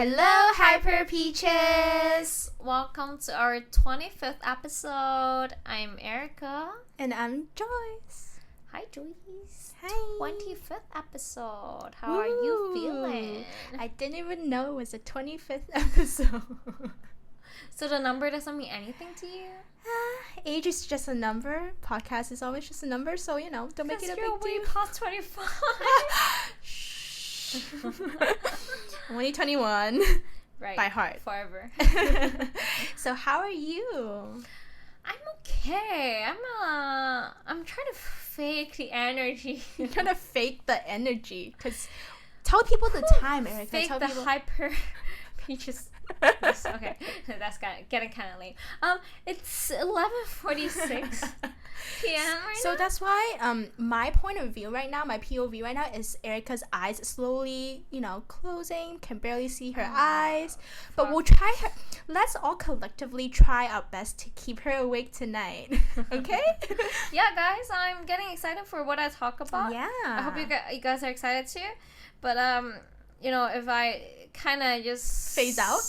Hello, Hyper Peaches! Welcome to our 25th episode. I'm Erica. And I'm Joyce. Hi, Joyce. Hi. 25th episode. How are you feeling? I didn't even know it was the 25th episode. So the number doesn't mean anything to you? Age is just a number. Podcast is always just a number, so, don't make it a big you're way deal. past 25. Shh. I'm only 21. Right. By heart. Forever. So how are you? I'm okay. I'm trying to fake the energy. You're trying to fake the energy. Because tell people the time, Erica. Fake tell the people... hyper peaches. Yes, okay, that's getting kind of late. It's 11:46 p.m. right So now? that's why my point of view right now, my POV right now is Erica's eyes slowly, closing, can barely see her eyes. But we'll try her. Let's all collectively try our best to keep her awake tonight. Okay? Yeah, guys, I'm getting excited for what I talk about. Yeah. I hope you guys are excited too. But if I kind of just phase out,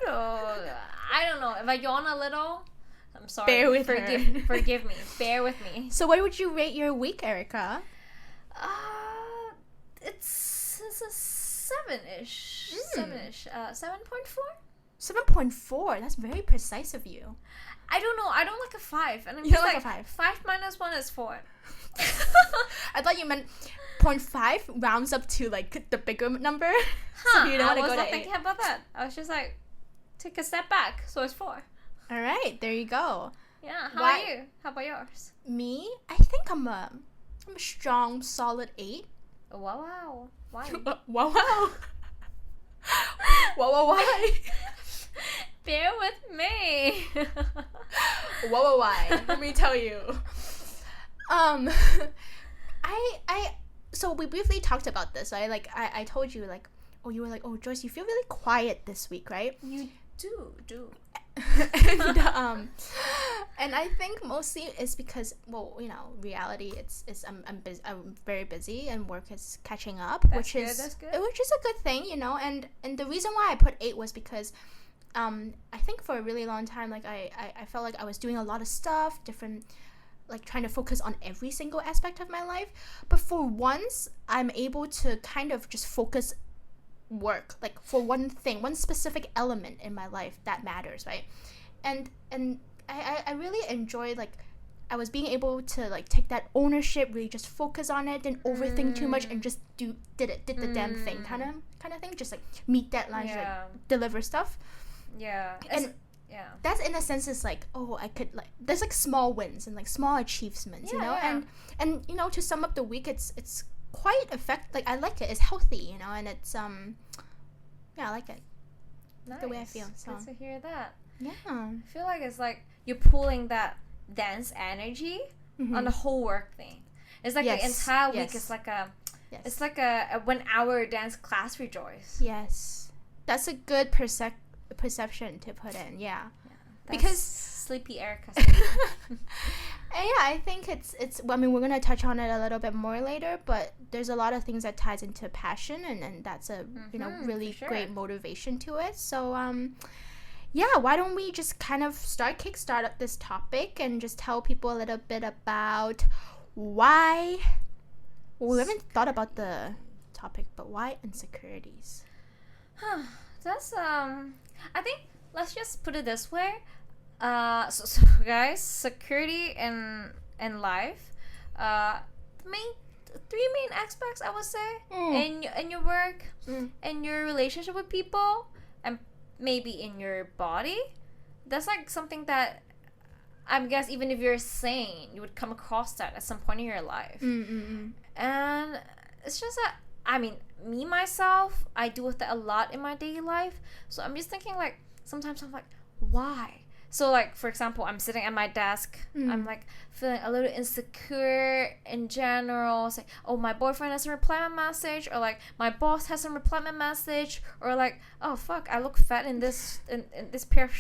or I don't know, if I yawn a little, I'm sorry. Forgive me. Bear with me. So what would you rate your week, Erica? It's a 7-ish. 7-ish. 7.4. 7.4. That's very precise of you. I don't know. I don't like a 5. And I'm You just don't like like a 5? 5 minus 1 is 4. I thought you meant 0.5 rounds up to like the bigger number. So you don't I want to was go not to 8. thinking about that. I was just like, take a step back. So it's 4. All right, there you go. Yeah. How are you? How about yours? Me, I think I'm a strong, solid 8. Wow. Why? Wow. Wow, why? Bear with me. Wow, why? Let me tell you. So we briefly talked about this, right? Like, I told you, like, you were like, Joyce, you feel really quiet this week, right? You do. And I think mostly it's because, reality, I'm very busy and work is catching up, That's good. Which is a good thing, and the reason why I put 8 was because I think for a really long time, like, I felt like I was doing a lot of stuff, different, like, trying to focus on every single aspect of my life, but for once I'm able to kind of just focus work, like, for one thing, one specific element in my life that matters, right? And I really enjoyed, like, I was being able to, like, take that ownership, really just focus on it, didn't overthink too much, and just did the damn thing kind of thing, just like meet deadlines, like deliver stuff. Yeah. And that's, in a sense, is like, I could, like, there's like small wins and like small achievements, and to sum up the week, it's quite like, I like it. It's healthy, and it's I like it. Nice. The way I feel. So Good to hear that. yeah, I feel like it's like you're pulling that dance energy on the whole work thing. It's like the entire week is like it's like a 1 hour dance class for Joyce. Yes, that's a good perception to put in. Yeah. Because sleepy Erica. And I think it's I mean, we're gonna touch on it a little bit more later, but there's a lot of things that ties into passion, and that's a really great motivation to it. So why don't we just kind of kickstart up this topic and just tell people a little bit about why. Well, we haven't thought about the topic, but why insecurities? That's I think let's just put it this way. So guys, security in life, three main aspects, I would say, in your work, in your relationship with people, and maybe in your body. That's like something that I guess even if you're sane, you would come across that at some point in your life. And it's just that, I mean, me myself, I deal with that a lot in my daily life. So I'm just thinking, like, sometimes I'm like, why? So, like, for example, I'm sitting at my desk. I'm, like, feeling a little insecure in general. It's like, my boyfriend hasn't replied my message. Or, like, my boss hasn't replied my message. Or, like, oh, fuck, I look fat in this pair of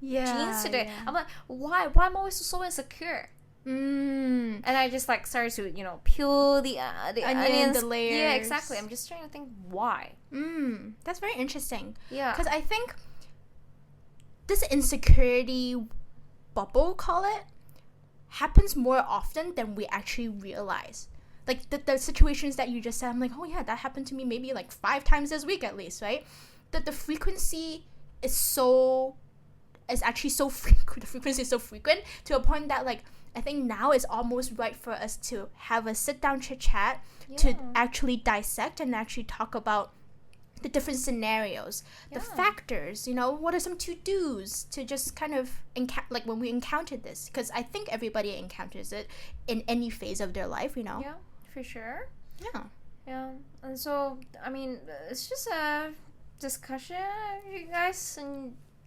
jeans today. I'm like, why? Why am I always so insecure? Mm. And I just like started to, you know, peel the onions, the layers. Yeah, exactly. I'm just trying to think why. That's very interesting. Yeah, because I think this insecurity bubble, call it, happens more often than we actually realize. Like the situations that you just said, I'm like, oh yeah, that happened to me maybe like 5 times this week at least, right? That the frequency is actually so frequent. The frequency is so frequent to a point that, like, I think now is almost right for us to have a sit down chit chat to actually dissect and actually talk about the different scenarios, the factors, you know, what are some to-dos to just kind of like when we encounter this, because I think everybody encounters it in any phase of their life, you know. Yeah, for sure. Yeah. And so, I mean, it's just a discussion. If you guys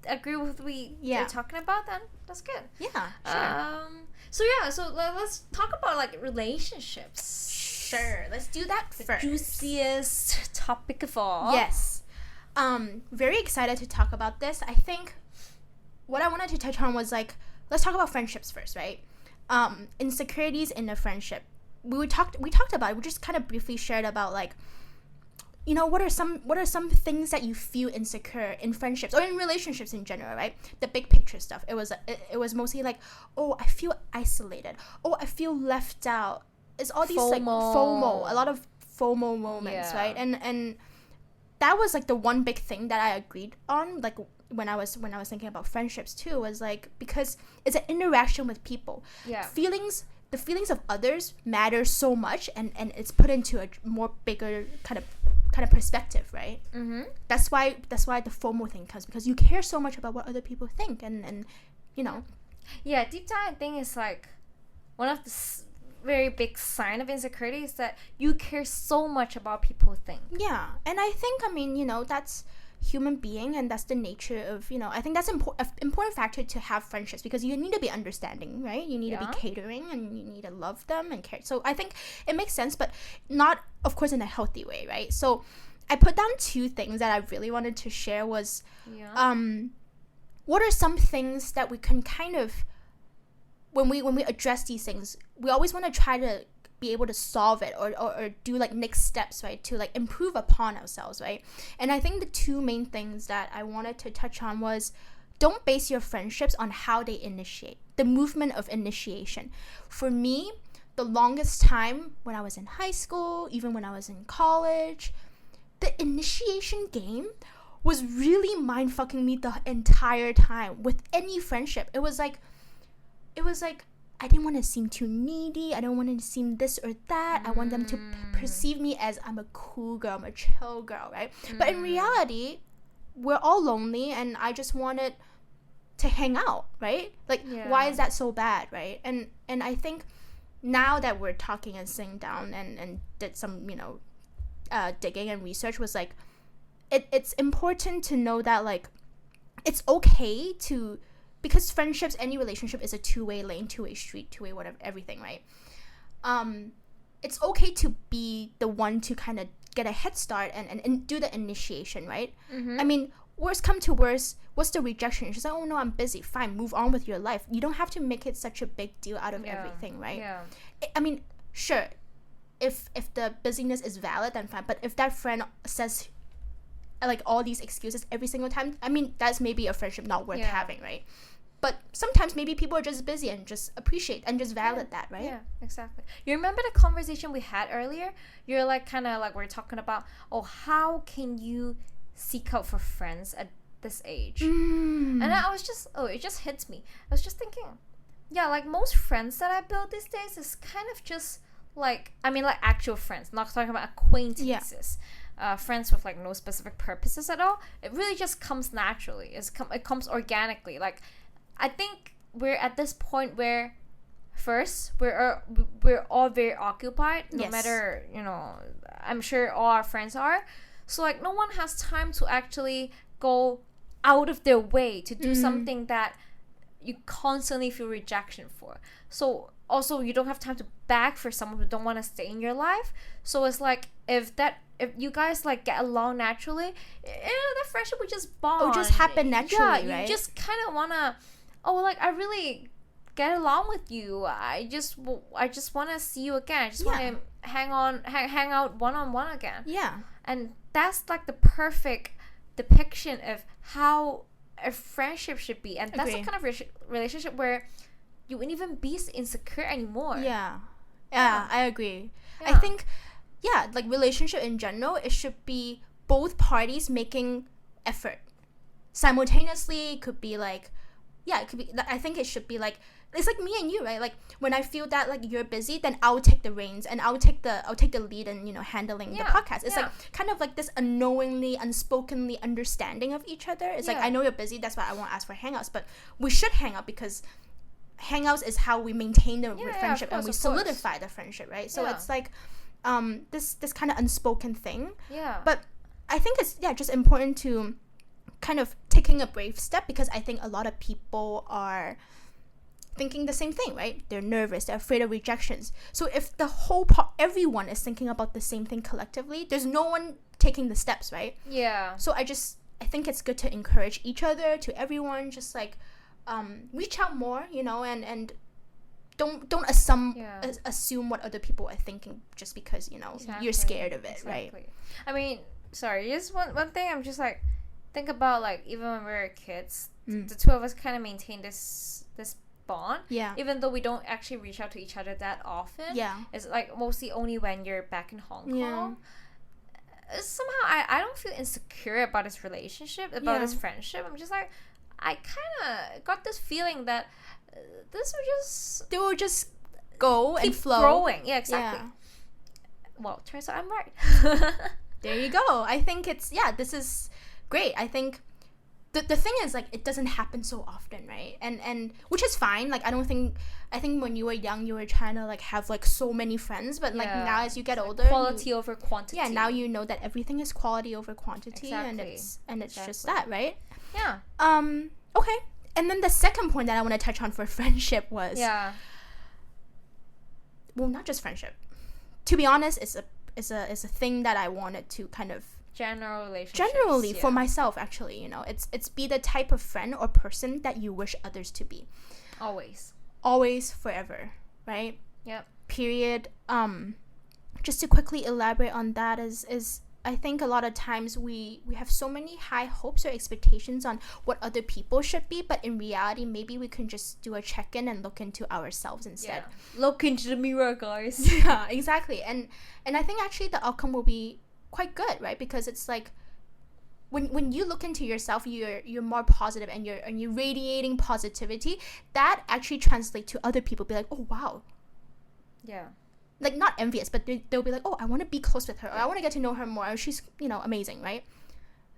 agree with what we're talking about, then that's good. Yeah, sure. So let's talk about like relationships. Sure, let's do that first. Juiciest topic of all. Yes. Very excited to talk about this. I think what I wanted to touch on was, like, let's talk about friendships first, right? Insecurities in a friendship. We talked about it. We just kind of briefly shared about, like, you know, what are some things that you feel insecure in friendships or in relationships in general, right? The big picture stuff. It was mostly like, oh, I feel isolated. Oh, I feel left out. It's all these like FOMO, a lot of FOMO moments, right? And that was like the one big thing that I agreed on, like when I was thinking about friendships too, was like, because it's an interaction with people. Yeah. The feelings of others matter so much, and it's put into a more bigger kind of perspective, right? Mm-hmm. That's why the FOMO thing comes, because you care so much about what other people think, and you know. Yeah, deep down I think it's like one of the very big sign of insecurity is that you care so much about people think. Yeah, and I think, I mean, you know, that's human being, and that's the nature of, you know, I think that's an important factor to have friendships, because you need to be understanding, right? You need to be catering, and you need to love them and care. So I think it makes sense, but not, of course, in a healthy way, right? So I put down 2 things that I really wanted to share was, what are some things that we can kind of, when we address these things, we always want to try to be able to solve it or do like next steps, right, to like improve upon ourselves, right? And I think the 2 main things that I wanted to touch on was, don't base your friendships on how they initiate, the movement of initiation. For me, the longest time when I was in high school, even when I was in college, the initiation game was really mind-fucking me the entire time with any friendship. It was like I didn't want to seem too needy. I don't want to seem this or that. I want them to perceive me as I'm a cool girl, I'm a chill girl, right? But in reality, we're all lonely, and I just wanted to hang out, right? Like, why is that so bad, right? And I think now that we're talking and sitting down and did some, you know, digging and research, was like, it's important to know that, like, it's okay to, because friendships, any relationship is a 2-way lane, 2-way street, 2-way whatever, everything, right? It's okay to be the one to kind of get a head start and do the initiation, right? I mean, worst come to worst, what's the rejection? You're just like, oh no, I'm busy. Fine, move on with your life. You don't have to make it such a big deal out of everything, right? Yeah. I mean, sure, if the busyness is valid, then fine. But if that friend says like all these excuses every single time, I mean, that's maybe a friendship not worth having, right? But sometimes maybe people are just busy, and just appreciate and just valid that, right? Yeah, exactly. You remember the conversation we had earlier? You're like, kind of like, we're talking about, oh, how can you seek out for friends at this age? And I was just, it just hits me. I was just thinking, yeah, like most friends that I build these days is kind of just like, I mean, like actual friends, not talking about acquaintances. Friends with like no specific purposes at all. It really just comes naturally. It comes organically. Like, I think we're at this point where, first, we're all very occupied, no matter, you know, I'm sure all our friends are. So like, no one has time to actually go out of their way to do something that you constantly feel rejection for. So also, you don't have time to beg for someone who don't want to stay in your life. So it's like, if you guys like get along naturally, the friendship would just bond. It would just happen naturally, right? You just kind of wanna, like, I really get along with you. I just want to see you again. I just want to hang out one-on-one again. Yeah. And that's like the perfect depiction of how a friendship should be. And that's the kind of relationship where you wouldn't even be insecure anymore. Yeah, I agree. Yeah. I think, like relationship in general, it should be both parties making effort simultaneously. It could be like, it could be, I think it should be like, it's like me and you, right? Like when I feel that like you're busy, then I'll take the reins and I'll take the lead in, handling the podcast. It's like kind of like this unknowingly, unspokenly understanding of each other. It's like, I know you're busy, that's why I won't ask for hangouts, but we should hang out because hangouts is how we maintain the friendship, and we solidify the friendship, right? So it's like this kind of unspoken thing. But I think it's just important to kind of taking a brave step, because I think a lot of people are thinking the same thing, right? They're nervous, they're afraid of rejections. So if the whole everyone is thinking about the same thing collectively, there's no one taking the steps, right? So I think it's good to encourage each other, to everyone, just like reach out more, and don't assume what other people are thinking just because you're scared of it, right? I mean, sorry, just one thing. I'm just like, think about like even when we were kids, the two of us kind of maintain this bond. Even though we don't actually reach out to each other that often. It's like mostly only when you're back in Hong Kong. Somehow I don't feel insecure about this relationship, about this friendship. I'm just like, I kind of got this feeling that they will just go and flow, growing. Exactly. Well, turns out I'm right. There you go. I think it's this is great. I think the thing is, like, it doesn't happen so often, right? And which is fine. Like, I think when you were young, you were trying to like have like so many friends, but like now as you get older, quality over quantity. Now you know that everything is quality over quantity, and it's just that, right? Okay. And then the second point that I want to touch on for friendship was well, not just friendship. To be honest, it's a thing that I wanted to kind of generally for myself, actually, it's be the type of friend or person that you wish others to be. Always, forever, right? Period. Just to quickly elaborate on that is I think a lot of times we have so many high hopes or expectations on what other people should be, but in reality, maybe we can just do a check-in and look into ourselves instead. Look into the mirror, guys. Yeah, exactly. And I think actually the outcome will be quite good, right? Because it's like when you look into yourself, you're more positive, and you're radiating positivity. That actually translates to other people. Be like, oh wow. Like, not envious, but they'll be like, oh, I want to be close with her, or I want to get to know her more, or she's amazing, right?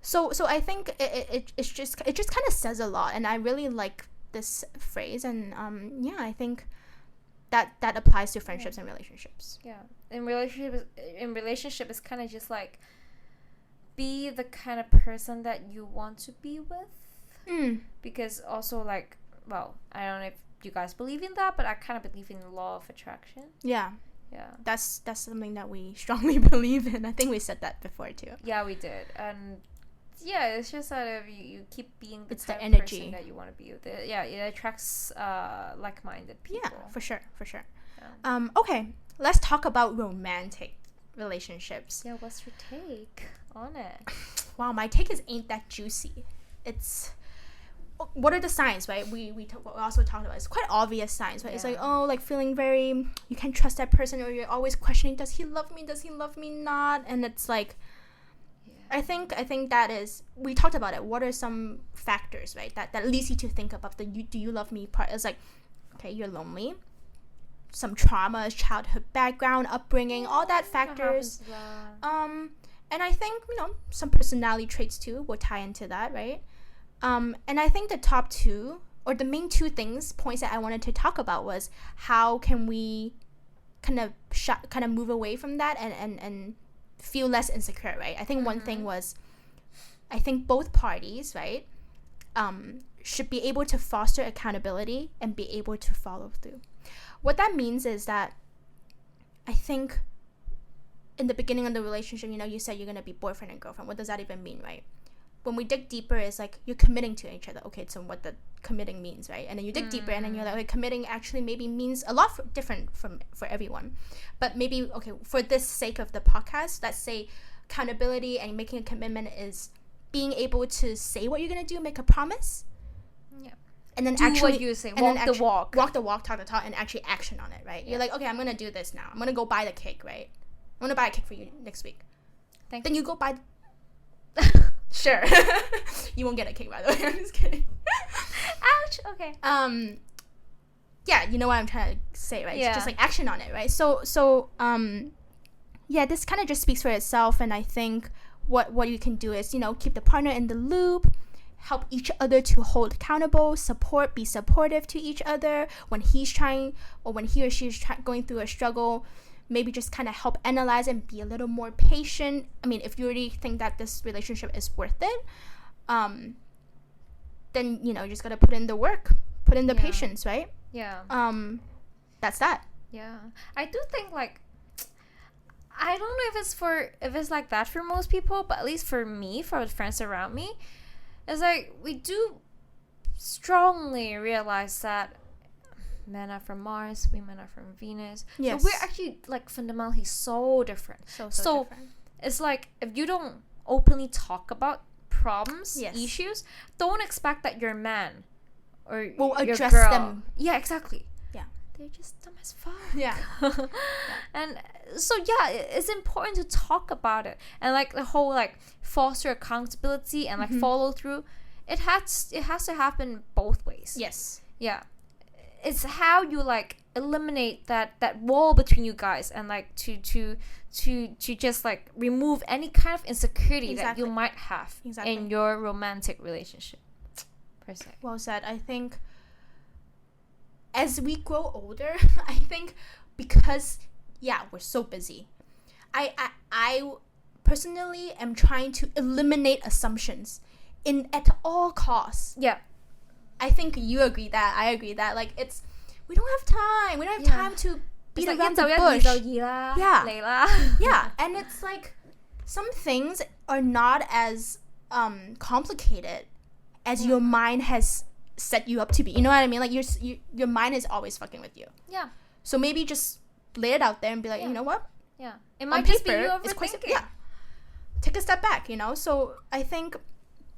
So I think it just kind of says a lot, and I really like this phrase, and I think that applies to friendships and relationships. In relationship it's kind of just like, be the kind of person that you want to be with. Because also, like, well, I don't know if you guys believe in that, but I kind of believe in the law of attraction. That's something that we strongly believe in. I think we said that before too. We did. And it's just sort of you keep being the type of person that you want to be with. It attracts like-minded people. For sure. Okay, let's talk about romantic relationships. What's your take on it? Wow, my take ain't that juicy. It's, what are the signs, right? We also talked about, it's quite obvious signs, right? It's like, oh, like feeling very, you can't trust that person, or you're always questioning, does he love me not? And it's like, I think that is, we talked about it. What are some factors, right, that leads you to think about the do you love me part? It's like, okay, you're lonely, some trauma, childhood background, upbringing, all that factors. And I think, some personality traits too will tie into that, right? And I think the top two, or the main two points that I wanted to talk about, was how can we kind of move away from that and feel less insecure, right? I think one thing was, I think both parties, right, should be able to foster accountability and be able to follow through. What that means is that I think in the beginning of the relationship, you said you're going to be boyfriend and girlfriend. What does that even mean, right? when we dig deeper, it's like you're committing to each other. Okay, so what the committing means, right? And then you dig deeper, and then you're like, okay, committing actually maybe means a lot different for everyone. But maybe, okay, for this sake of the podcast, let's say accountability and making a commitment is being able to say what you're gonna do, make a promise, and then do actually what you say, walk the walk, talk the talk, and actually action on it, right? You're like, okay, I'm gonna do this now. I'm gonna go buy the cake, right? I'm gonna buy a cake for you next week. Then you go buy. Sure. You won't get a cake, by the way. I'm just kidding. Ouch. Okay. Yeah, you know what I'm trying to say, right? Yeah. It's just like action on it, right? So yeah, this kind of just speaks for itself, and I think what you can do is, you know, keep the partner in the loop, help each other to hold accountable, be supportive to each other when he's trying, or when he or she is going through a struggle. Maybe just kind of help analyze and be a little more patient. I mean, if you already think that this relationship is worth it, then, you know, you just gotta put in the work, put in the patience, right? Yeah. That's that. Yeah. I do think, like, I don't know if it's like that for most people, but at least for me, for the friends around me, it's like we do strongly realize that men are from Mars, women are from Venus. Yes. So we're actually, like, fundamentally so different. So different. It's like, if you don't openly talk about problems, issues, don't expect that your man or will your address girl, them. Yeah, exactly. Yeah. They're just dumb as fuck. Yeah. And so, yeah, it's important to talk about it. And, like, the whole, like, foster accountability and, like, follow through, it has to happen both ways. Yes. Yeah. It's how you, like, eliminate that wall between you guys, and, like, to just, like, remove any kind of insecurity that you might have in your romantic relationship, per se. Well said. I think as we grow older, I think because we're so busy, I personally am trying to eliminate assumptions at all costs. Yeah. I think you agree that. I agree that. Like, we don't have time. We don't have time to beat around the bush. Yeah. And it's like, some things are not as complicated as your mind has set you up to be. You know what I mean? Like, your mind is always fucking with you. Yeah. So maybe just lay it out there and be like, you know what? Yeah. It might just be you overthinking. Take a step back, you know? So I think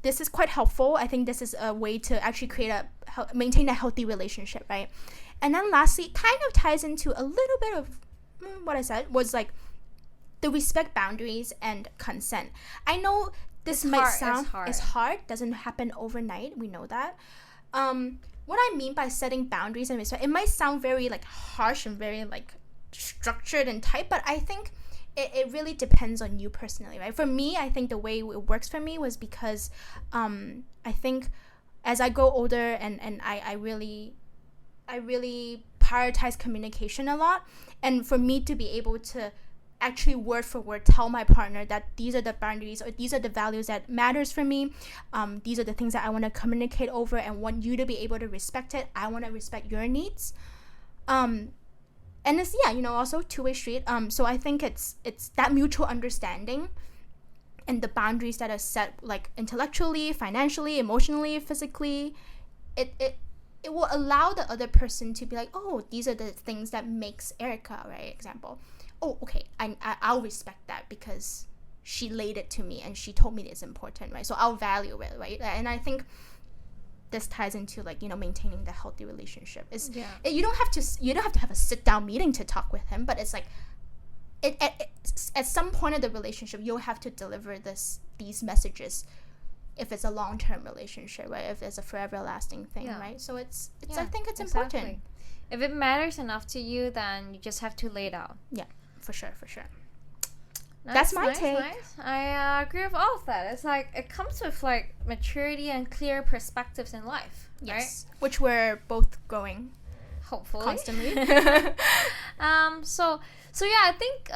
this is quite helpful. I think this is a way to actually maintain a healthy relationship, right? And then lastly, kind of ties into a little bit of what I said, was like the respect boundaries and consent. I know this might sound it's hard, doesn't happen overnight. We know that. What I mean by setting boundaries and respect, it might sound very, like, harsh and very, like, structured and tight, but I think it really depends on you personally, right? For me, I think the way it works for me was because I think as I grow older and I really prioritize communication a lot, and for me to be able to actually word for word tell my partner that these are the boundaries or these are the values that matters for me, these are the things that I want to communicate over and want you to be able to respect it. I want to respect your needs. And it's, also two-way street. So I think it's that mutual understanding and the boundaries that are set, like, intellectually, financially, emotionally, physically. It will allow the other person to be like, oh, these are the things that makes Erica, right? Example. Oh, okay, I'll respect that because she laid it to me and she told me it's important, right? So I'll value it, right? And I think this ties into, like, maintaining the healthy relationship. You don't have to have a sit down meeting to talk with him, but it's like at some point of the relationship you'll have to deliver these messages if it's a long-term relationship, right? If it's a forever lasting thing, right? So it's I think it's important. If it matters enough to you, then you just have to lay it out. Yeah, for sure. Nice, That's my take. Nice. I agree with all of that. It's like, it comes with, like, maturity and clear perspectives in life, yes, right? Which we're both growing, hopefully, constantly. So yeah, I think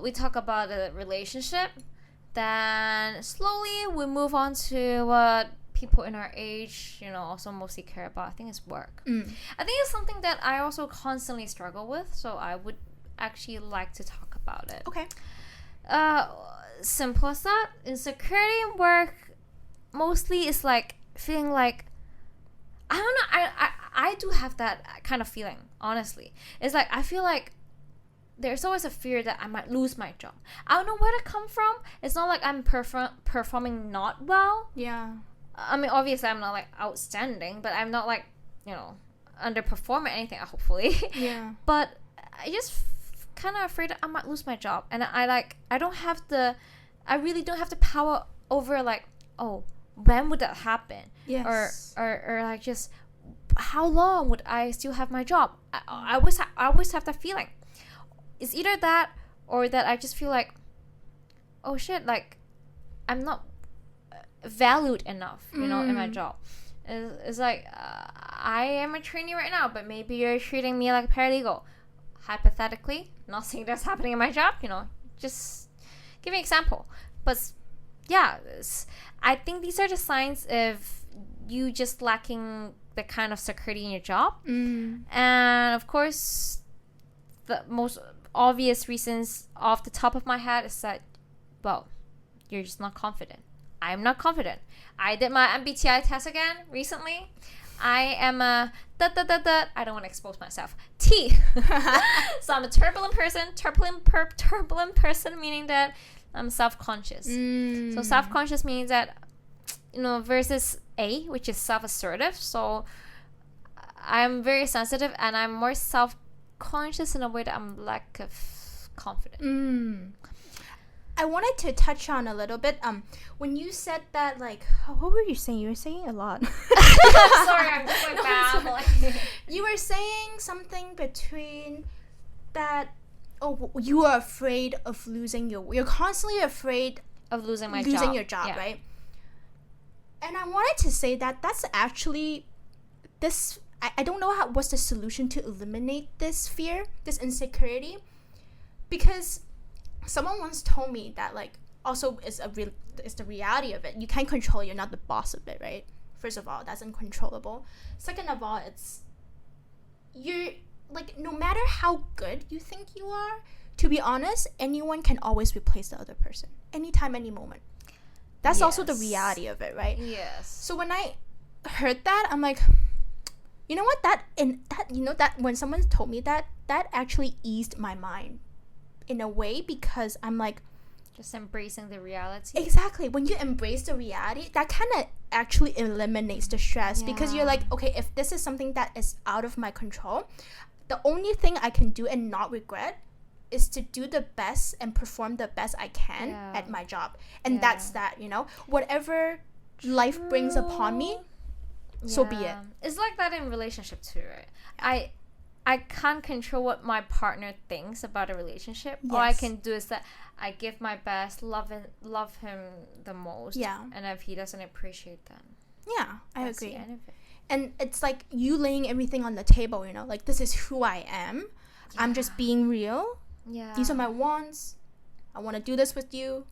we talk about the relationship, then slowly we move on to what people in our age, also mostly care about. I think it's work. I think it's something that I also constantly struggle with, so I would actually like to talk about it. Okay. simple as that. Insecurity in work mostly is like feeling like, I don't know, I do have that kind of feeling, honestly. It's like I feel like there's always a fear that I might lose my job. I don't know where to come from. It's not like I'm performing not well. Yeah. I mean, obviously I'm not like outstanding, but I'm not like, underperforming anything, hopefully. Yeah. But I just kind of afraid that I might lose my job, and I really don't have the power over like, oh, when would that happen? Yes. Or like just how long would I still have my job? I always have that feeling. It's either that or that I just feel like, oh shit, like I'm not valued enough, in my job. It's like I am a trainee right now, but maybe you're treating me like a paralegal. Hypothetically, not saying that's happening in my job, just give me an example. But yeah, I think these are the signs of you just lacking the kind of security in your job. And of course, the most obvious reasons off the top of my head is that, well, you're just not confident. I'm not confident. I did my MBTI test again recently. I am a I don't want to expose myself. T. So I'm a turbulent person. Turbulent person meaning that I'm self-conscious. So self-conscious means that, versus A, which is self-assertive. So I'm very sensitive and I'm more self-conscious in a way that I'm lack of confidence. I wanted to touch on a little bit. When you said that, like, what were you saying? You were saying a lot. Sorry, I'm just like babbling. You were saying something between that. Oh, you are afraid of losing you're constantly afraid of losing your job, right? And I wanted to say that that's actually this. I don't know what's the solution to eliminate this fear, this insecurity, because someone once told me that, like, also it's the reality of it. You can't control it. You're not the boss of it, right? First of all, that's uncontrollable. Second of all, you're like, no matter how good you think you are, to be honest, anyone can always replace the other person anytime, any moment. That's also the reality of it, right? Yes. So when I heard that, I'm like, you know what? That when someone told me that actually eased my mind in a way, because I'm like, just embracing the reality. Exactly. When you embrace the reality, that kind of actually eliminates the stress, because you're like, okay, if this is something that is out of my control, the only thing I can do and not regret is to do the best and perform the best I can at my job. And that's that, whatever life brings upon me, so be it. It's like that in relationship too, right? I can't control what my partner thinks about a relationship. All I can do is that I give my best, love him the most. Yeah. And if he doesn't appreciate that, I agree. The end of it. And it's like you laying everything on the table, like, this is who I am. I'm just being real. Yeah. These are my wants. I want to do this with you.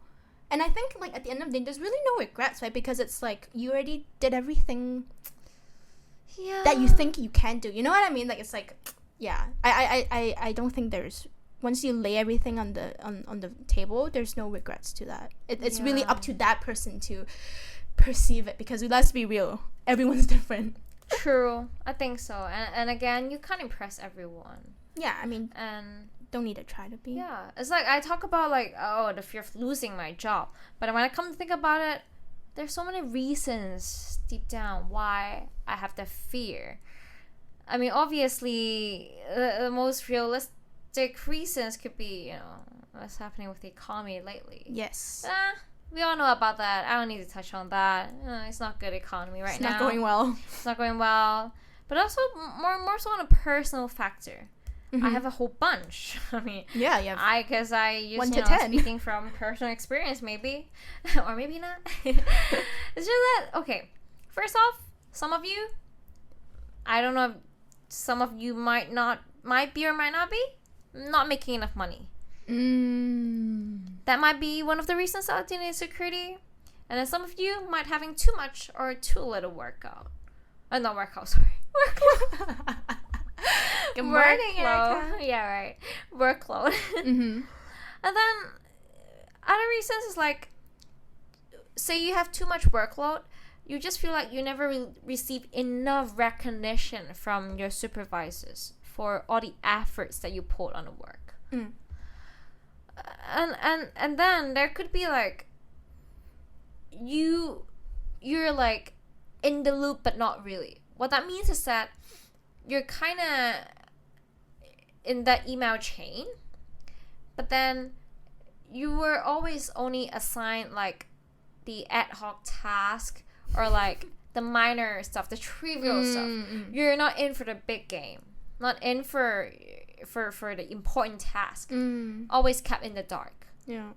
And I think, like, at the end of the day, there's really no regrets, right? Because it's like you already did everything that you think you can do. You know what I mean? Like, it's like, I don't think there's, once you lay everything on the table, there's no regrets to that. It's really up to that person to perceive it, because let's be real, everyone's different. True. I think so. And again, you can't impress everyone. Yeah, I mean, and don't need to try to be. Yeah. It's like I talk about, like, the fear of losing my job. But when I come to think about it, there's so many reasons deep down why I have that fear. I mean, obviously, the most realistic reasons could be, what's happening with the economy lately. Yes. We all know about that. I don't need to touch on that. It's not good economy right now. It's not going well. It's not going well. But also, more so on a personal factor. Mm-hmm. I have a whole bunch. I mean, I guess I use 1 to 10. Speaking from personal experience, maybe, or maybe not. It's just that, okay. First off, some of you, I don't know if some of you might be or might not be not making enough money. That might be one of the reasons out in insecurity. And then some of you might having too much or too little workout. Not workout, sorry. Workload. Good morning, Erica. Yeah, right. Workload. Mm-hmm. And then other reasons is like, say you have too much workload, you just feel like you never receive enough recognition from your supervisors for all the efforts that you put on the work. And then there could be like, you're like in the loop but not really. What that means is that you're kind of in that email chain, but then you were always only assigned like the ad hoc task or like the minor stuff, the trivial stuff. You're not in for the big game, not in for the important task. Always kept in the dark. Yeah.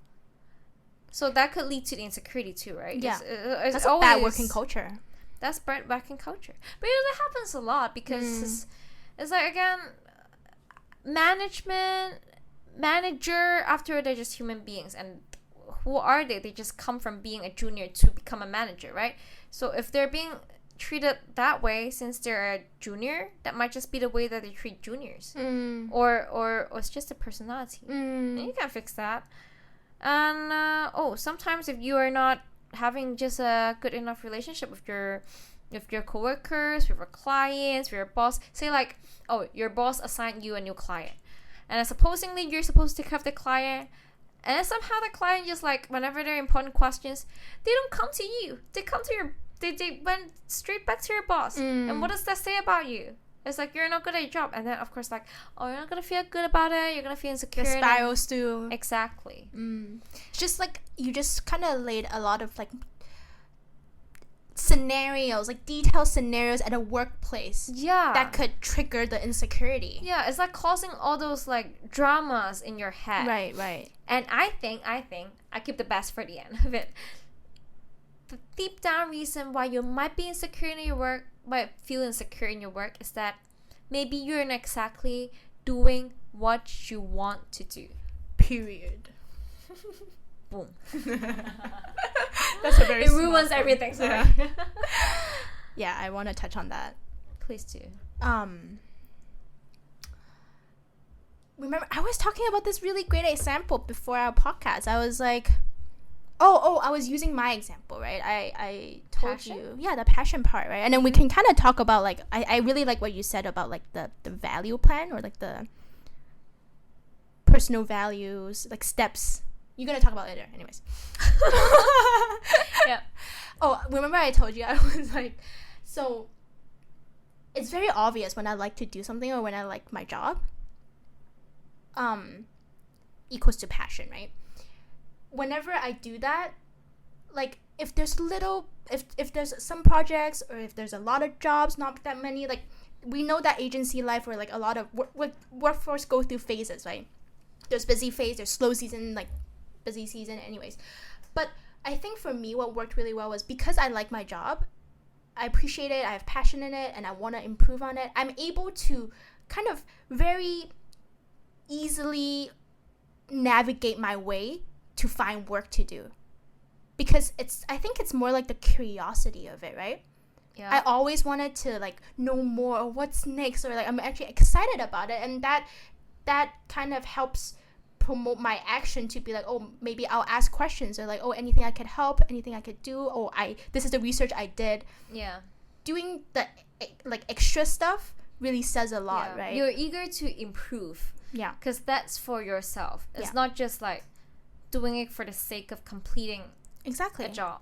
So that could lead to the insecurity too, right? Yeah. It's That's always a bad working culture. That's bad working culture. But that happens a lot because it's like, again, manager, after they're just human beings, and who are they? They just come from being a junior to become a manager, right? So if they're being treated that way since they're a junior, that might just be the way that they treat juniors. Or it's just a personality. And you can't fix that. And sometimes if you are not having just a good enough relationship with your coworkers, with your clients, with your boss, say like, your boss assigned you a new client, and supposedly you're supposed to take care of the client, and then somehow the client just like, whenever there are important questions, they don't come to you, they come to they went straight back to your boss. And what does that say about you? It's like, you're not good at your job. And then of course, like, you're not gonna feel good about it, you're gonna feel insecure. The spirals too. Exactly. It's just like, you just kind of laid a lot of like scenarios, like detailed scenarios at a workplace, that could trigger the insecurity. Yeah, it's like causing all those like dramas in your head. Right. And I think I keep the best for the end of it. The deep down reason why you might be insecure in your work, might feel insecure in your work, is that maybe you're not exactly doing what you want to do. Period. Boom. That's a very. It ruins everything. Sorry. Yeah, I want to touch on that. Please do. Remember, I was talking about this really great example before our podcast. I was like, I was using my example, right? I told Passion? you, the passion part, right? And then we can kind of talk about like, I really like what you said about like the value plan, or like the personal values, like steps. You're gonna talk about it later, anyways. Yeah. Remember I told you, I was like, so it's very obvious when I like to do something, or when I like my job, equals to passion, right? Whenever I do that, like if there's some projects, or if there's a lot of jobs, not that many, like we know that agency life, or like a lot of workforce go through phases, right? There's busy phase, there's slow season, like busy season, anyways. But I think for me, what worked really well was, because I like my job, I appreciate it, I have passion in it, and I want to improve on it, I'm able to kind of very easily navigate my way to find work to do. Because I think it's more like the curiosity of it, right? Yeah. I always wanted to like know more, or what's next, or like I'm actually excited about it, and that kind of helps promote my action to be like, maybe I'll ask questions, or like, anything I could help, anything I could do, this is the research I did. Yeah. Doing the like extra stuff really says a lot, right? You're eager to improve. Yeah. Because that's for yourself. It's not just like doing it for the sake of completing exactly a job.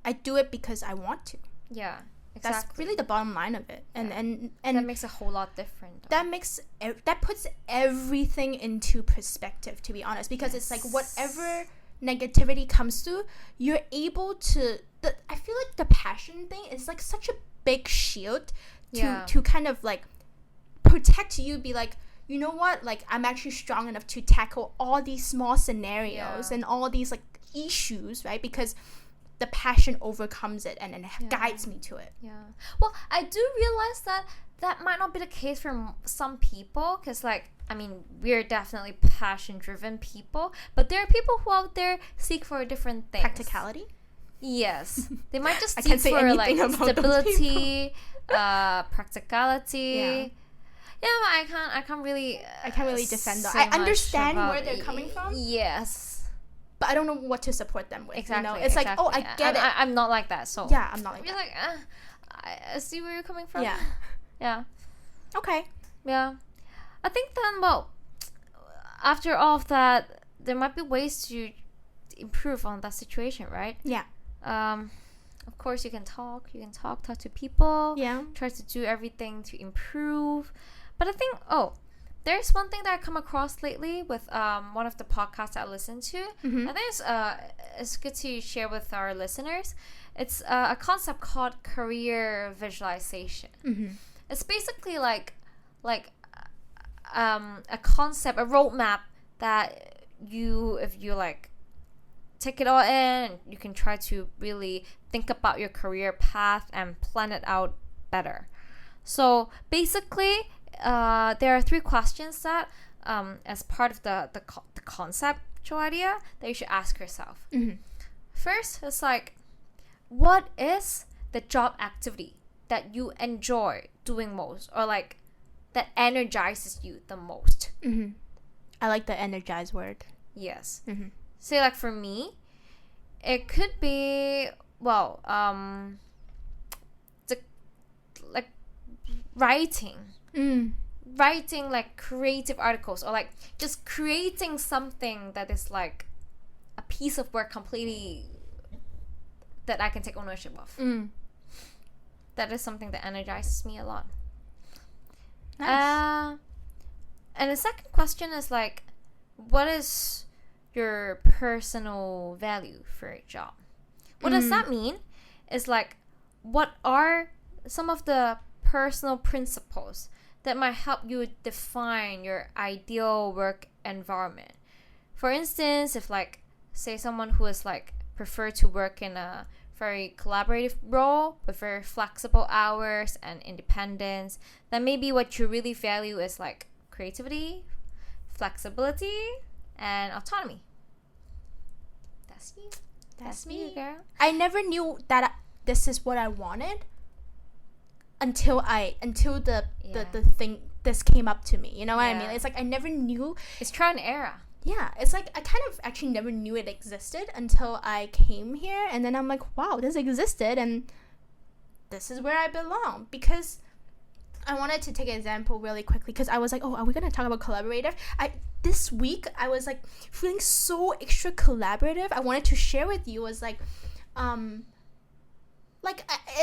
I do it because I want to. Yeah. Exactly. That's really the bottom line of it. And that makes a whole lot different. That puts everything into perspective, to be honest, because it's like whatever negativity comes through, you're able to I feel like the passion thing is like such a big shield to kind of like protect you, be like, you know what, like I'm actually strong enough to tackle all these small scenarios and all these like issues, right? Because the passion overcomes it and guides me to it. Yeah. Well, I do realize that might not be the case for some people, because like, I mean, we're definitely passion driven people, but there are people who out there seek for different things. Practicality? Yes. They might just I seek can't say for like anything about stability, practicality. Yeah, but I can't really defend that. I understand where they're coming from. Yes. but I don't know what to support them with. Exactly. You know, it's like, oh, I get it. I'm not like that. So yeah, I'm not like you're that. like, I see where you're coming from. Yeah. Yeah. Okay. Yeah. I think then, well, after all of that, there might be ways to improve on that situation, right? Yeah. Of course, you can talk to people. Yeah. Try to do everything to improve. But I think, there's one thing that I come across lately with one of the podcasts I listen to. Mm-hmm. I think it's good to share with our listeners. It's a concept called career visualization. Mm-hmm. It's basically like a concept, a roadmap that if you like take it all in, you can try to really think about your career path and plan it out better. So basically, there are 3 questions that, as part of the conceptual idea, that you should ask yourself. Mm-hmm. First, it's like, what is the job activity that you enjoy doing most, or like that energizes you the most? Mm-hmm. I like the energize word. Yes. Mm-hmm. So like for me, it could be like writing. Writing like creative articles, or like just creating something that is like a piece of work completely that I can take ownership of. That is something that energizes me a lot. Nice. And the second question is like, what is your personal value for a job? What does that mean? It's like, what are some of the personal principles that might help you define your ideal work environment? For instance, if like, say someone who is like prefer to work in a very collaborative role with very flexible hours and independence, then maybe what you really value is like creativity, flexibility, and autonomy. That's you. That's me, girl. I never knew that this is what I wanted until the thing this came up to me. You know what I mean? It's like I never knew. It's trial and error. Yeah, it's like I kind of actually never knew it existed until I came here, and then I'm like, wow, this existed, and this is where I belong. Because I wanted to take an example really quickly, because I was like, oh, are we gonna talk about collaborative? This week I was like feeling so extra collaborative. I wanted to share with you was like,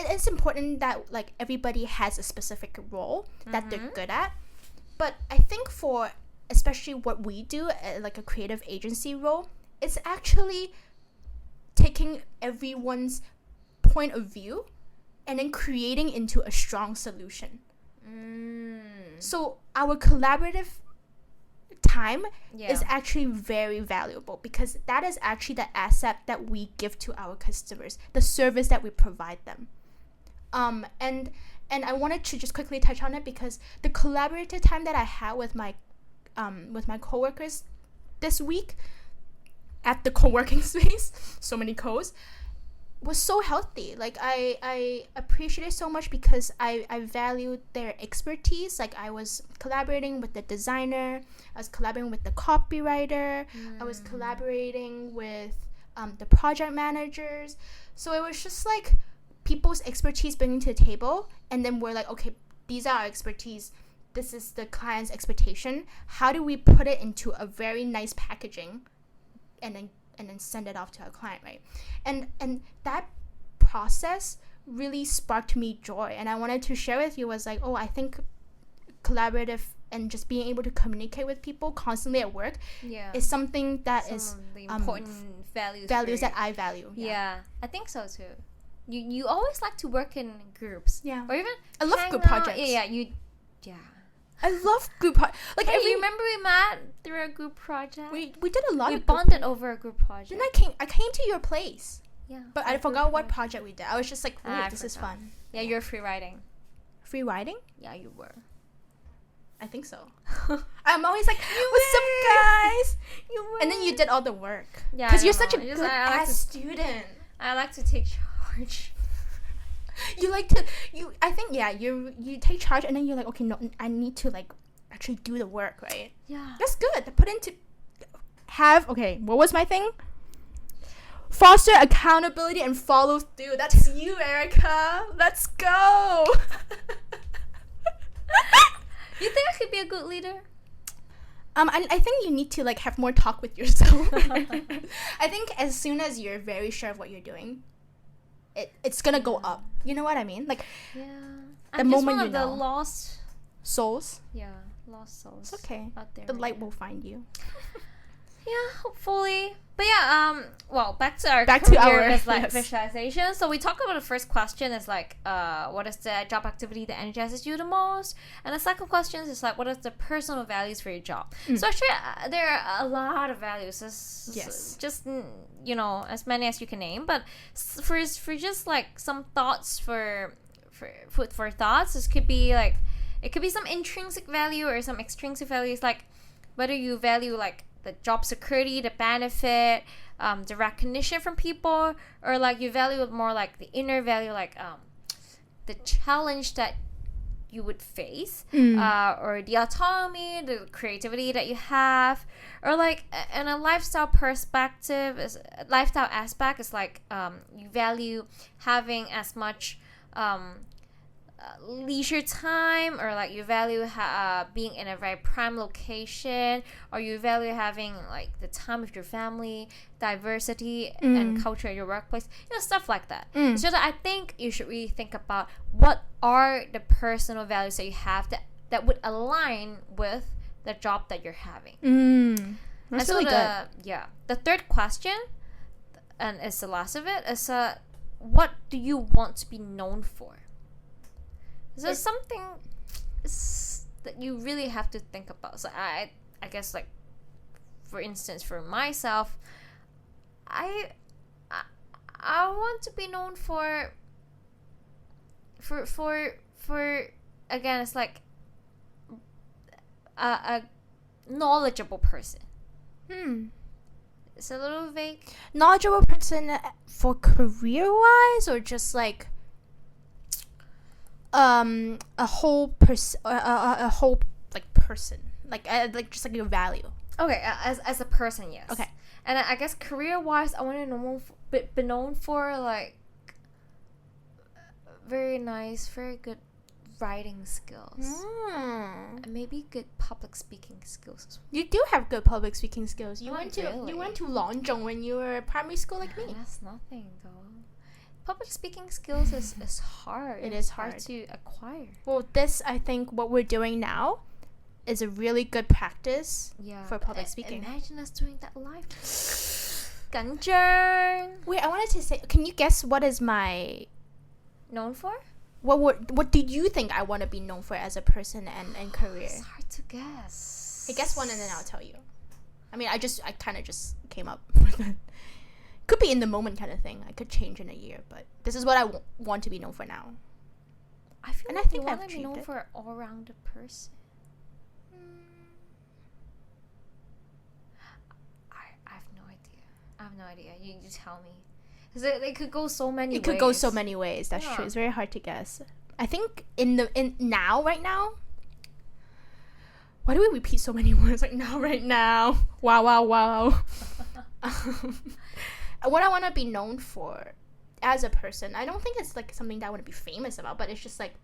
it's important that like everybody has a specific role that they're good at, but I think for especially what we do, like a creative agency role, it's actually taking everyone's point of view and then creating into a strong solution. So our collaborative time is actually very valuable, because that is actually the asset that we give to our customers, the service that we provide them. And I wanted to just quickly touch on it, because the collaborative time that I had with my coworkers this week at the co-working space, so many co's, was so healthy. Like I appreciate it so much, because I valued their expertise. Like I was collaborating with the designer, I was collaborating with the copywriter, I was collaborating with the project managers. So it was just like people's expertise bringing to the table, and then we're like, okay, these are our expertise, this is the client's expectation, how do we put it into a very nice packaging and then send it off to our client, right? And that process really sparked me joy, and I wanted to share with you was like, oh, I think collaborative and just being able to communicate with people constantly at work is something that Some is of the important values that I value. Yeah, I think so too. You always like to work in groups, or even I love group out. projects. I love group projects. Like, hey, you remember we met through a group project? We did a lot. We of bonded over a group project. Then I came to your place. Yeah. But I forgot what project we did. I was just like, ooh, this is fun. Yeah, you're free writing. Free writing? Yeah, you were. I think so. I'm always like, what's up, guys? You were. And then you did all the work. Yeah. Because you're such a good ass student. I like to take charge. You take charge, and then you're like, okay, no, I need to like actually do the work, right? Yeah. That's good. What was my thing? foster accountability and follow through. That's you, Erica. Let's go. You think I could be a good leader? I think you need to like have more talk with yourself. I think as soon as you're very sure of what you're doing, it's gonna go up. You know what I mean? Like, yeah, the I'm moment just one you of the know. lost. Souls. Yeah, lost souls. It's okay. Out there. The light will find you. Yeah, hopefully. But yeah, well, back to our visualization. So we talked about the first question is like, what is the job activity that energizes you the most? And the second question is like, what is the personal values for your job? So actually, there are a lot of values. Yes. Just as many as you can name. But for just like some thoughts for food for thoughts, this could be like, it could be some intrinsic value or some extrinsic values, like whether you value like the job security, the benefit, the recognition from people, or like you value it more like the inner value, like the challenge that you would face, or the autonomy, the creativity that you have, or like in a lifestyle aspect is like you value having as much leisure time, or like you value being in a very prime location, or you value having like the time with your family, diversity and culture at your workplace, stuff like that. So that I think you should really think about what are the personal values that you have that would align with the job that you're having. That's really good. The third question, and it's the last of it, is what do you want to be known for? Is there something that you really have to think about? So I guess, like, for instance, for myself, I want to be known for again, it's like a knowledgeable person. It's a little vague. Knowledgeable person for career-wise, or just like a whole person, like just like your value. Okay, as a person, yes. Okay. And I guess career-wise, I want to be known for like very nice, very good writing skills, and maybe good public speaking skills as well. You do have good public speaking skills. You Not went to really. you went to Longzhong when you were primary school like me. That's nothing though. Public speaking skills is hard. It is hard hard to acquire. Well, this, I think, what we're doing now is a really good practice for public speaking. Imagine us doing that live. 緊張. Wait, I wanted to say, can you guess what is my Known for? What do you think I want to be known for as a person and career? It's hard to guess. Hey, guess one and then I'll tell you. I mean, I kind of just came up with it. Could be in the moment kind of thing. I could change in a year, but this is what I want to be known for now. I feel And like I think you I've want to be known achieved it. for an all-rounded person. I have no idea. You tell me. Because it could go so many ways. It could go so many ways. That's Yeah. true. It's very hard to guess. I think right now. Why do we repeat so many words like now, right now? Wow. What I want to be known for as a person, I don't think it's like something that I want to be famous about, but it's just like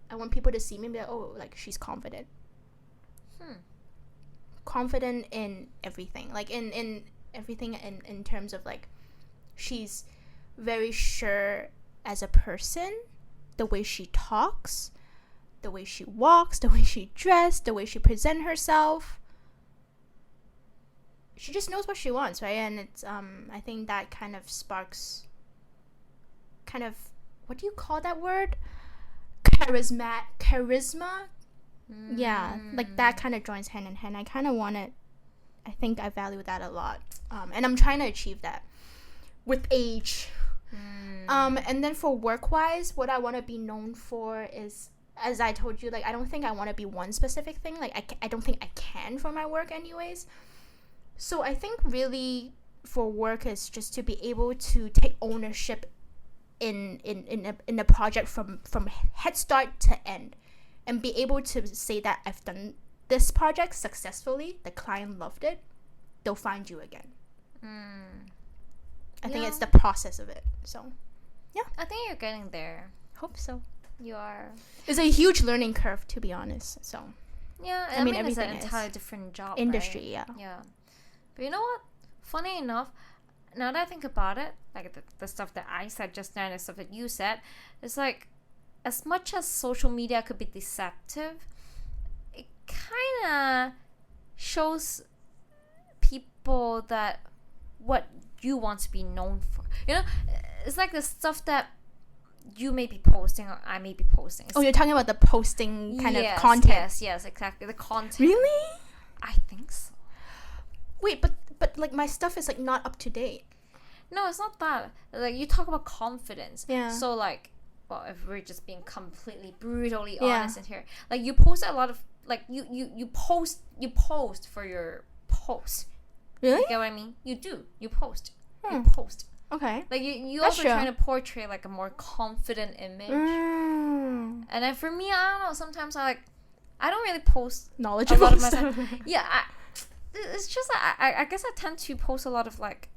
I want people to see me and be like, oh, like she's confident. Confident in everything. Like in everything in terms of like she's very sure as a person, the way she talks, the way she walks, the way she dressed, the way she presents herself. She just knows what she wants, right? And it's I think that kind of sparks what do you call that word? Charisma. Yeah, like that kind of joins hand in hand. I kind of want it. I think I value that a lot. And I'm trying to achieve that with age. And then for work-wise, what I want to be known for is, as I told you, like I don't think I want to be one specific thing. Like I don't think I can for my work anyways. So I think really for work is just to be able to take ownership in a project from head start to end, and be able to say that I've done this project successfully, the client loved it, they'll find you again. I think Yeah. it's the process of it. So I think you're getting there. hope so. You are. It's a huge learning curve, to be honest. So Yeah, I mean, it's an everything is entirely different job. industry, right? yeah. Yeah. But you know what? Funny enough, now that I think about it, like the stuff that I said just now and the stuff that you said, it's like, as much as social media could be deceptive, it kind of shows people that what you want to be known for. You know, it's like the stuff that you may be posting or I may be posting. Oh, you're talking about the posting kind of content. Yes, exactly. The content. Really? I think so. Wait, but like my stuff is like not up to date. No, it's not that. Like, you talk about confidence. Yeah. So, like, well, if we're just being completely brutally Yeah. honest in here, like, you post a lot of, like, you post for your post. Really? You get what I mean? You do. You post. Hmm. You post. Okay. Like, you That's also true. trying to portray, like, a more confident image. Mm. And then for me, I don't know, sometimes I don't really post Knowledgeable a lot of my stuff. yeah, it's just I guess I tend to post a lot of, like,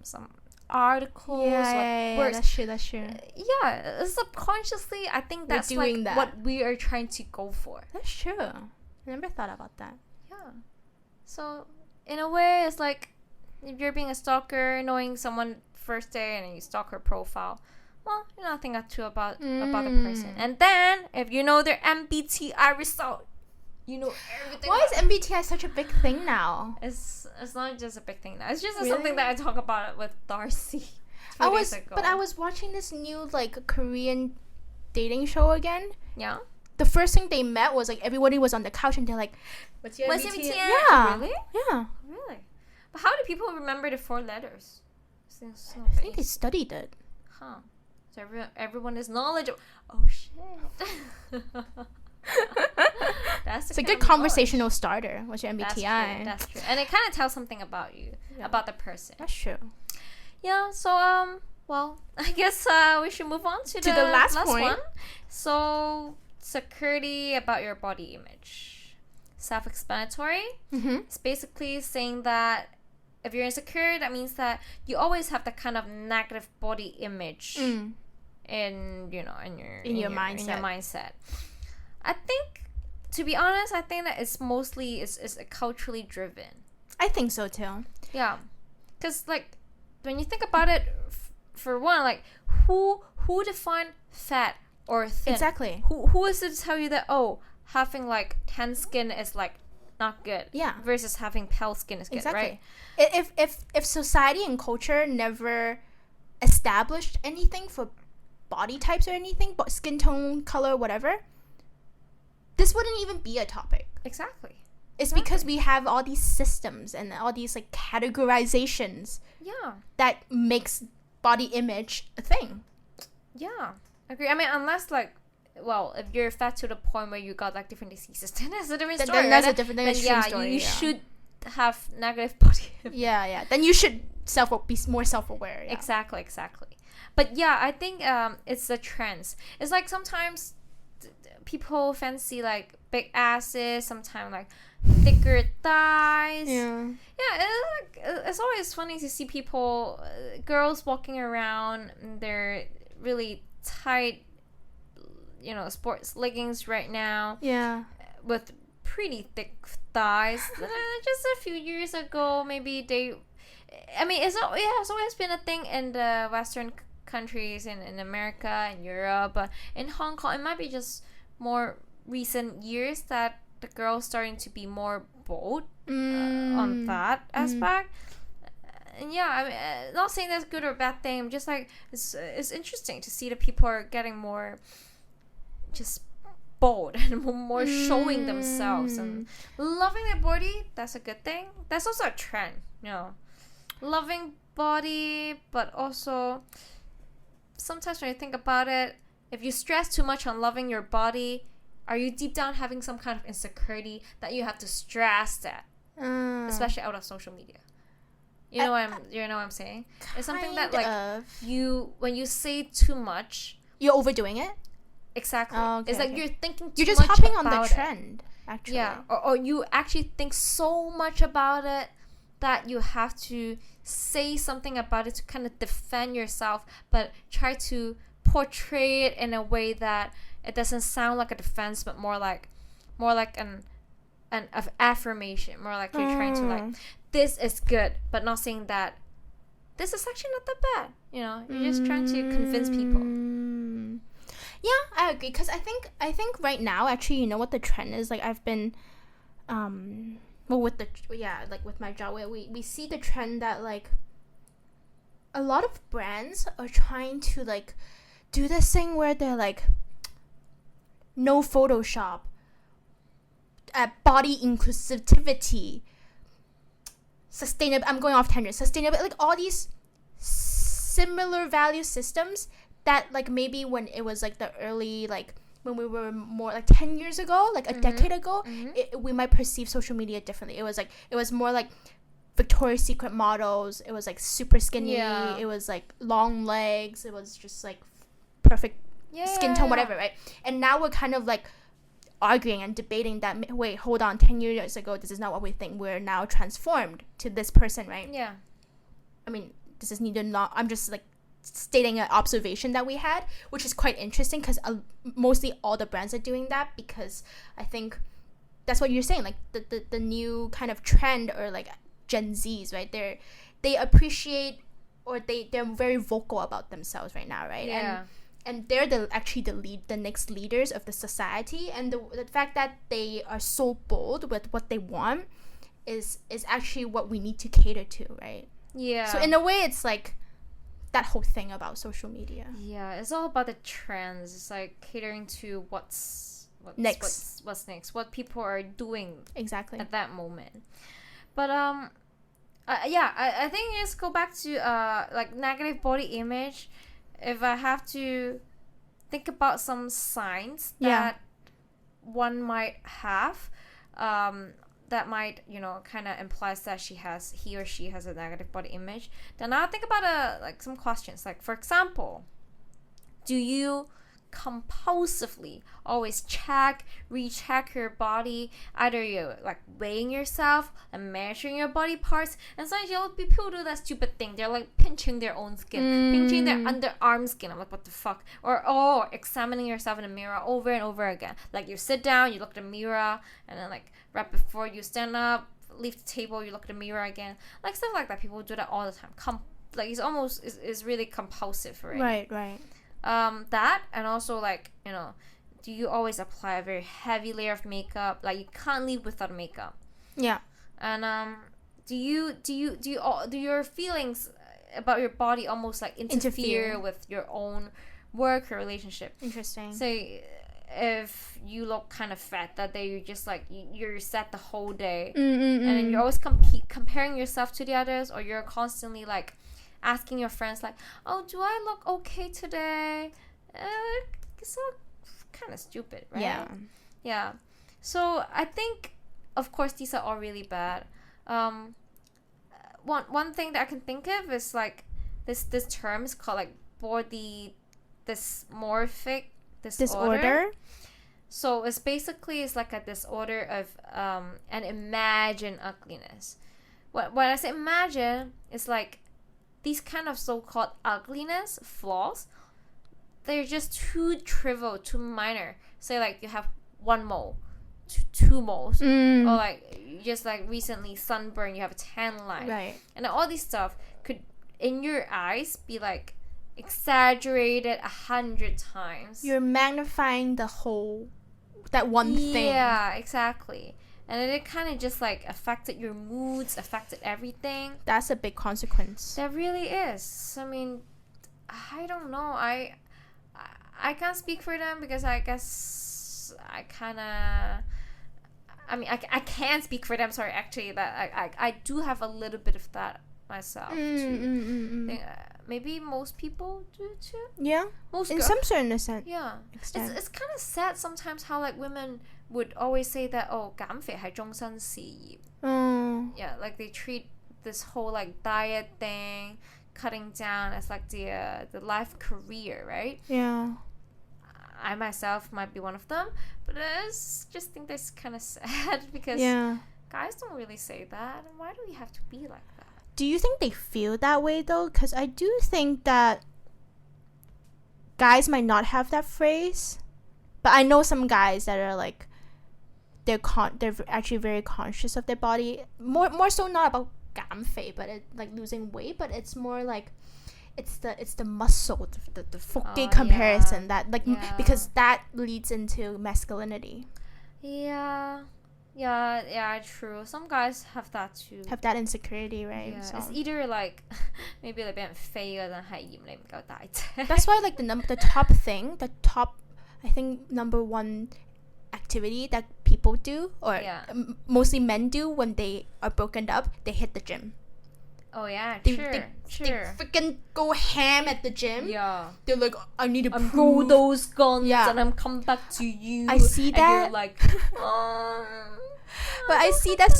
some articles, Yeah, words. that's true. Yeah, subconsciously, I think We're that's doing like that. what we are trying to go for. That's true. I never thought about that. Yeah. So in a way, it's like if you're being a stalker, knowing someone first day and then you stalk her profile. Well, you know nothing too about the person. And then if you know their MBTI result, you know everything. Why is about MBTI such a big thing now? It's not just a big thing now. It's just Really? something that I talk about with Darcy. I 2 was days ago. but I was watching this new like Korean dating show again. Yeah. The first thing they met was like everybody was on the couch and they're like, "What's your What's MBTI?" MBTI? Yeah. Really? Yeah. Really? But how do people remember the 4 letters? Seems so I think they basic. studied it. Huh. So everyone is knowledgeable. Oh shit. That's It's a good conversational starter. What's your That's MBTI? true. That's true. And it kind of tells something about you, Yeah. about the person. That's true. Yeah. So well, I guess we should move on to the last point. one. So security about your body image. Self-explanatory. Mm-hmm. It's basically saying that if you're insecure, that means that you always have that kind of negative body image Mm. in your mindset. mindset. I think, to be honest, I think that it's mostly is culturally driven. I think so too. Yeah, because like when you think about it, for one, like who defined fat or thin? Exactly. Who is to tell you that having like tan skin is like not good? Yeah. Versus having pale skin is good, right? Exactly. If society and culture never established anything for body types or anything, but skin tone, color, whatever, this wouldn't even be a topic. Exactly. It's because we have all these systems and all these like categorizations Yeah. that makes body image a thing. Yeah. Agree. I mean, unless like, well, if you're fat to the point where you got like different diseases, then that's a different Then story. that's right? a different Then, extreme yeah, story. you yeah. should have negative body image. Yeah. Then you should be more self-aware. Yeah. Exactly. But yeah, I think it's the trends. It's like sometimes people fancy like big asses, sometimes like thicker thighs. Yeah. Yeah, it's always funny to see people, girls walking around in their really tight, sports leggings right now Yeah. with pretty thick thighs. Just a few years ago, maybe it's always been a thing in the Western countries, in America and Europe, but in Hong Kong, it might be just more recent years that the girls starting to be more bold on that aspect. And yeah, I mean, not saying that's good or bad thing. Just like it's interesting to see that people are getting more just bold and more showing themselves and loving their body. That's a good thing. That's also a trend, loving body, but also sometimes when you think about it, if you stress too much on loving your body, are you deep down having some kind of insecurity that you have to stress that, especially out of social media? You know what I'm saying? It's something that like when you say too much, you're overdoing it. Exactly. Oh, okay, it's like okay. you're thinking too You're just much hopping on the about it. trend, actually. Yeah, or you actually think so much about it that you have to say something about it to kind of defend yourself, but try to portray it in a way that it doesn't sound like a defense, but more like an affirmation, more like you're trying to like, this is good, but not saying that this is actually not that bad. You know, you're just trying to convince people. Yeah, I agree, because I think right now, actually, you know what the trend is? Like, I've been with my job, where we see the trend that like a lot of brands are trying to like do this thing where they're like, no Photoshop, body inclusivity, sustainable. I'm going off tangent. Sustainable, like all these similar value systems that like maybe when it was like the early, like when we were more like 10 years ago, like a decade ago, we might perceive social media differently. It was more like Victoria's Secret models. It was like super skinny. Yeah. It was like long legs. It was just like perfect skin tone, whatever, right? And now we're kind of like arguing and debating that, wait, hold on, 10 years ago, this is not what we think. We're now transformed to this person, right? Yeah. I mean, this is neither not, I'm just like stating an observation that we had, which is quite interesting, because mostly all the brands are doing that, because I think that's what you're saying, like the new kind of trend, or like Gen Zs, right? They appreciate, or they're very vocal about themselves right now, right? Yeah. And they're the next leaders of the society, and the fact that they are so bold with what they want is actually what we need to cater to, right? Yeah. So in a way, it's like that whole thing about social media. Yeah, it's all about the trends. It's like catering to what's next, what people are doing exactly at that moment. But I think just go back to like negative body image. If I have to think about some signs that one might have, that might, you know, kind of implies that he or she has a negative body image, then I'll think about like some questions. Like, for example, do you compulsively always recheck your body? Either you're like weighing yourself and measuring your body parts, and sometimes people do that stupid thing. They're like pinching their own skin, pinching their underarm skin. I'm like, what the fuck? Or examining yourself in the mirror over and over again. Like, you sit down, you look at the mirror, and then like right before you stand up, leave the table, you look at the mirror again. Like stuff like that. People do that all the time. Like, it's almost is really compulsive, right? Right. That, and also, like, you know, do you always apply a very heavy layer of makeup? Like, you can't leave without makeup. Yeah. And do your feelings about your body almost like interfere with your own work or relationship? Interesting. Say if you look kind of fat that day, you're just like you're sad the whole day, and then you're always comparing yourself to the others, or you're constantly like asking your friends like, oh, do I look okay today? It's all kind of stupid, right? Yeah. So I think, of course, these are all really bad. One thing that I can think of is like this term is called like body dysmorphic disorder. So it's like a disorder of an imagined ugliness. When I say imagine, it's like these kind of so-called ugliness flaws, they're just too trivial, too minor. Say like you have one mole, two moles, or like you just like recently sunburned, you have a tan line, right? And all these stuff could in your eyes be like exaggerated 100 times. You're magnifying that one thing. Yeah, exactly. And it kind of just like affected your moods, affected everything. That's a big consequence. That really is. I mean, I don't know. I can't speak for them, because I guess I kind of... I mean, I can't speak for them. Sorry, actually, that I do have a little bit of that myself too. Maybe most people do too. Yeah, in some certain extent. Yeah, it's kind of sad sometimes how like women would always say that, oh, 減肥係終身事業. Yeah, like they treat this whole like diet thing, cutting down, as like the life career, right? Yeah. I myself might be one of them, but I just think that's kind of sad, because Guys don't really say that. Why do we have to be like that? Do you think they feel that way though? Because I do think that guys might not have that phrase, but I know some guys that are like they're actually very conscious of their body. More so not about 減肥, but it like losing weight, but it's more like it's the muscle, the 腹肌 comparison that like because that leads into masculinity. Yeah, true. Some guys have that too. Have that insecurity, right? Yeah, so. It's either like maybe 你俾人飛嗰陣係嫌你唔夠大隻。That's why like the top I think number one activity that people do or mostly men do when they are broken up, they hit the gym. Oh yeah, they freaking go ham at the gym. Yeah, they're like, I need to prove those guns and I'm come back to you. I see that. And you're like, but I see that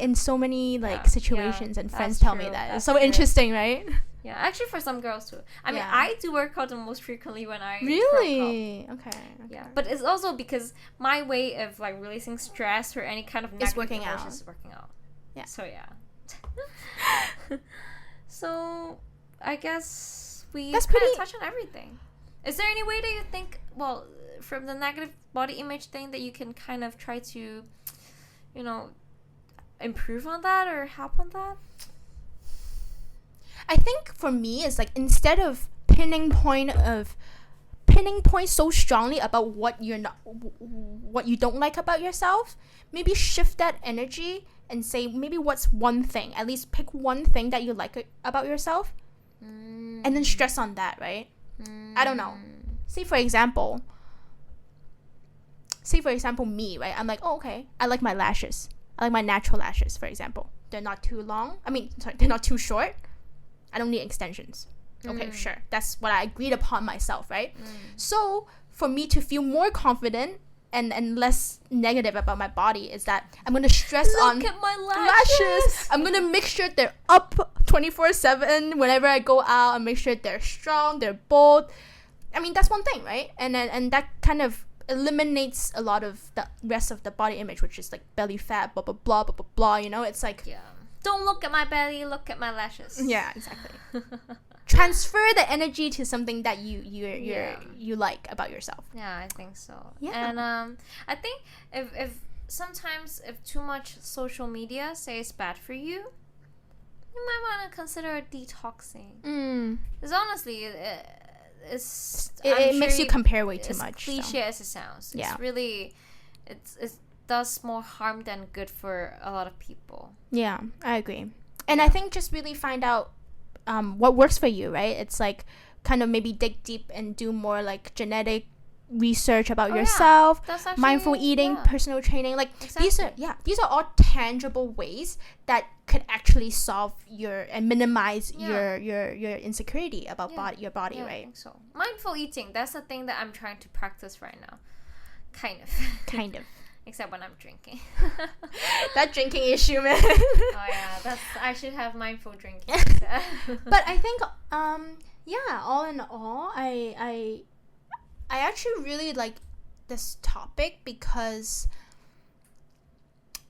in so many like situations, and friends tell me that. It's so interesting, right? Yeah, actually for some girls too. I mean, I do work out the most frequently when I really broke up. Okay. Yeah, but it's also because my way of like releasing stress or any kind of negative emotions is working out. Yeah. So yeah. So I guess we touch on everything. Is there any way that you think, well, from the negative body image thing, that you can kind of try to, you know, improve on that or help on that? I think for me it's like, instead of pinning point so strongly about what you don't like about yourself, maybe shift that energy and say maybe what's one thing, at least pick one thing that you like about yourself, and then stress on that, right? I don't know. Say for example me, right? I'm like, oh, okay, I like my lashes. I like my natural lashes, for example. They're not too long. They're not too short. I don't need extensions. Okay, sure. That's what I agreed upon myself, right? So for me to feel more confident and less negative about my body is that I'm going to stress on look at my lashes. I'm going to make sure they're up 24/7 whenever I go out, and make sure they're strong, they're bold. I mean, that's one thing, right? And that kind of eliminates a lot of the rest of the body image, which is like belly fat, blah, blah, blah, blah, blah, blah, you know? It's like... Yeah. Don't look at my belly, look at my lashes. Yeah, exactly. Transfer the energy to something that you like about yourself. Yeah, I think so. Yeah. And I think if sometimes if too much social media says bad for you, you might want to consider detoxing. Because honestly, it makes you compare way too much. Cliche as it sounds. It's really it does more harm than good for a lot of people. Yeah, I agree. And I think just really find out what works for you, right? It's like kind of maybe dig deep and do more like genetic research about yourself, actually, mindful eating, personal training. Like these are all tangible ways that could actually solve and minimize your insecurity about your body, right? I think so. Mindful eating, that's the thing that I'm trying to practice right now. Kind of. Except when I'm drinking. That drinking issue, man. Oh yeah, I should have mindful drinking. But I think all in all, I actually really like this topic because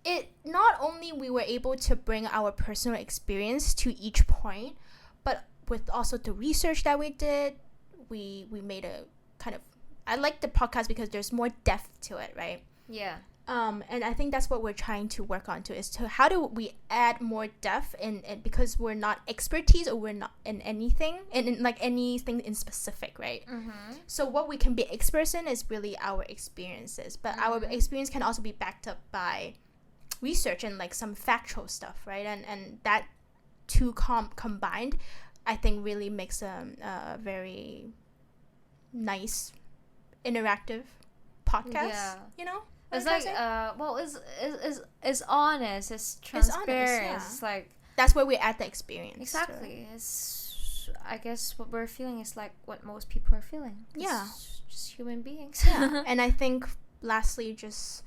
it not only we were able to bring our personal experience to each point, but with also the research that we did, we made a kind of... I like the podcast because there's more depth to it, right? Yeah. And I think that's what we're trying to work on too, is to how do we add more depth in because we're not expertise or we're not in anything in like anything in specific, right? So what we can be experts in is really our experiences, but our experience can also be backed up by research and like some factual stuff, right? And that two combined, I think really makes a very nice interactive podcast, you know? It's like it's honest, it's transparent. It's like that's where we add the experience. Exactly. It's, I guess what we're feeling is like what most people are feeling. It's just human beings. Yeah. And I think lastly, just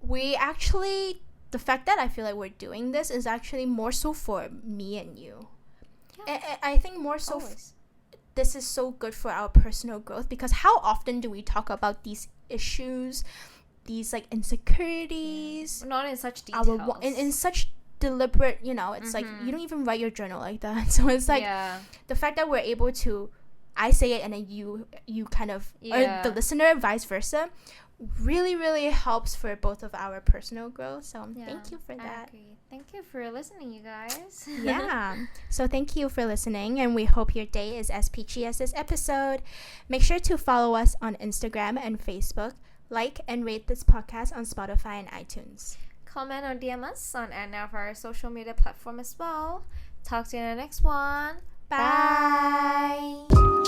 the fact that I feel like we're doing this is actually more so for me and you. Yeah. I think more so this is so good for our personal growth, because how often do we talk about these issues these like insecurities, not in such details, in such deliberate, you know, it's like you don't even write your journal like that. So it's like the fact that we're able to, I say it and then you kind of, or the listener, vice versa, really, really helps for both of our personal growth. So thank you for that. I agree. Thank you for listening, you guys. Yeah. So thank you for listening, and we hope your day is as peachy as this episode. Make sure to follow us on Instagram and Facebook. Like and rate this podcast on Spotify and iTunes. Comment or DM us on any of our social media platform as well. Talk to you in the next one. Bye.